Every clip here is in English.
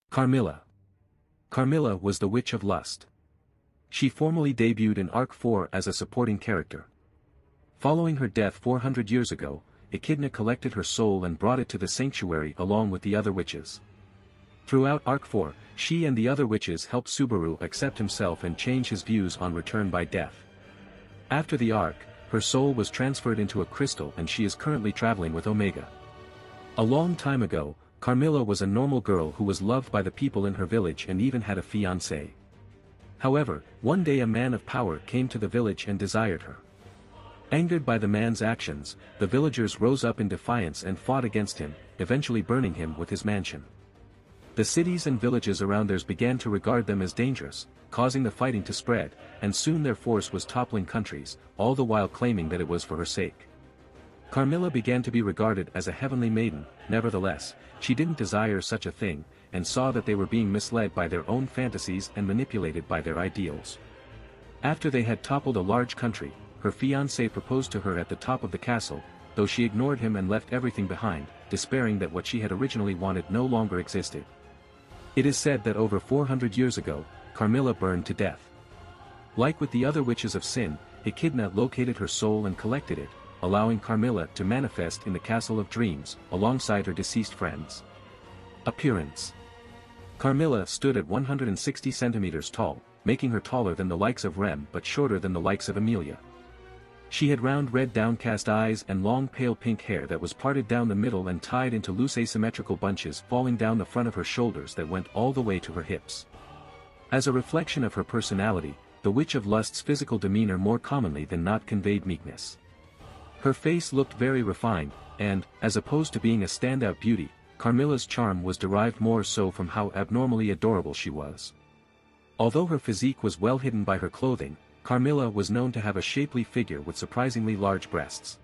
Carmilla. Carmilla was the Witch of Lust. She formally debuted in Arc 4 as a supporting character. Following her death 400 years ago, Echidna collected her soul and brought it to the sanctuary along with the other witches. Throughout Arc 4, she and the other witches helped Subaru accept himself and change his views on return by death. After the arc, her soul was transferred into a crystal and she is currently traveling with Omega. A long time ago, Carmilla was a normal girl who was loved by the people in her village and even had a fiancé. However, one day a man of power came to the village and desired her. Angered by the man's actions, the villagers rose up in defiance and fought against him, eventually burning him with his mansion. The cities and villages around theirs began to regard them as dangerous, causing the fighting to spread, and soon their force was toppling countries, all the while claiming that it was for her sake. Carmilla began to be regarded as a heavenly maiden. Nevertheless, she didn't desire such a thing, and saw that they were being misled by their own fantasies and manipulated by their ideals. After they had toppled a large country, her fiancé proposed to her at the top of the castle, though she ignored him and left everything behind, despairing that what she had originally wanted no longer existed. It is said that over 400 years ago, Carmilla burned to death. Like with the other witches of sin, Echidna located her soul and collected it, allowing Carmilla to manifest in the Castle of Dreams, alongside her deceased friends. Appearance. Carmilla stood at 160 centimeters tall, making her taller than the likes of Rem but shorter than the likes of Amelia. She had round red downcast eyes and long pale pink hair that was parted down the middle and tied into loose asymmetrical bunches falling down the front of her shoulders that went all the way to her hips. As a reflection of her personality, the Witch of Lust's physical demeanor more commonly than not conveyed meekness. Her face looked very refined, and, as opposed to being a standout beauty, Carmilla's charm was derived more so from how abnormally adorable she was. Although her physique was well hidden by her clothing, Carmilla was known to have a shapely figure with surprisingly large breasts.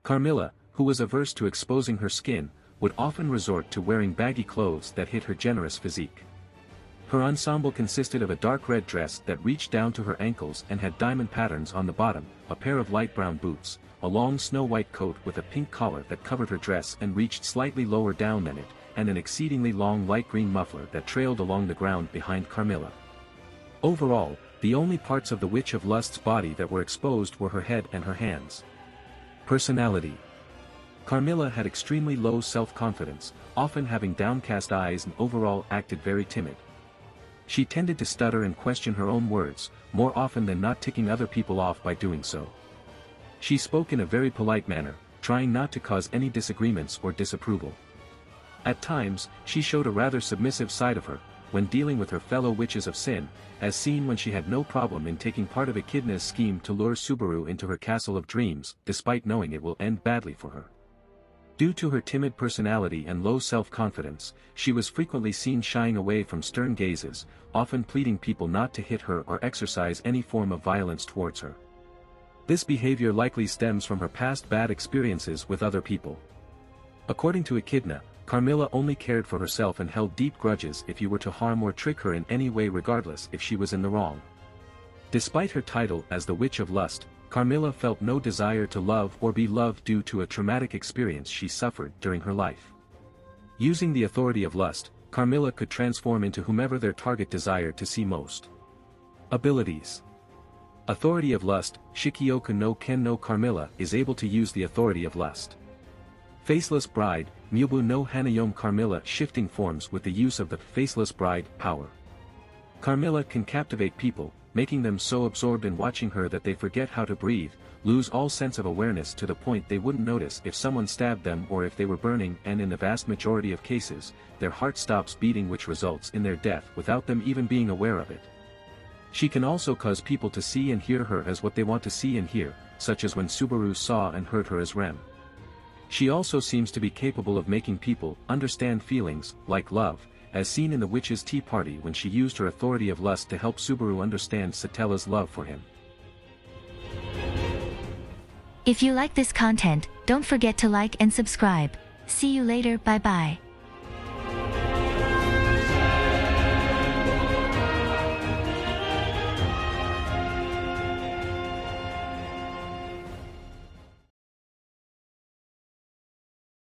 Carmilla, who was averse to exposing her skin, would often resort to wearing baggy clothes that hid her generous physique. Her ensemble consisted of a dark red dress that reached down to her ankles and had diamond patterns on the bottom, a pair of light brown boots, a long snow-white coat with a pink collar that covered her dress and reached slightly lower down than it, and an exceedingly long light green muffler that trailed along the ground behind Carmilla. Overall, the only parts of the Witch of Lust's body that were exposed were her head and her hands. Personality. Carmilla had extremely low self-confidence, often having downcast eyes and overall acted very timid. She tended to stutter and question her own words, more often than not ticking other people off by doing so. She spoke in a very polite manner, trying not to cause any disagreements or disapproval. At times, she showed a rather submissive side of her, when dealing with her fellow witches of sin, as seen when she had no problem in taking part of Echidna's scheme to lure Subaru into her Castle of Dreams, despite knowing it will end badly for her. Due to her timid personality and low self-confidence, she was frequently seen shying away from stern gazes, often pleading people not to hit her or exercise any form of violence towards her. This behavior likely stems from her past bad experiences with other people. According to Echidna, Carmilla only cared for herself and held deep grudges if you were to harm or trick her in any way regardless if she was in the wrong. Despite her title as the Witch of Lust, Carmilla felt no desire to love or be loved due to a traumatic experience she suffered during her life. Using the authority of lust, Carmilla could transform into whomever their target desired to see most. Abilities. Authority of Lust. Shikioku no Ken no Carmilla is able to use the authority of lust. Faceless Bride. Mubu no Hanayome Carmilla shifting forms with the use of the Faceless Bride power. Carmilla can captivate people, making them so absorbed in watching her that they forget how to breathe, lose all sense of awareness to the point they wouldn't notice if someone stabbed them or if they were burning, and in the vast majority of cases, their heart stops beating, which results in their death without them even being aware of it. She can also cause people to see and hear her as what they want to see and hear, such as when Subaru saw and heard her as Rem. She also seems to be capable of making people understand feelings, like love, as seen in the Witch's Tea Party when she used her authority of lust to help Subaru understand Satella's love for him. If you like this content, don't forget to like and subscribe. See you later, bye bye.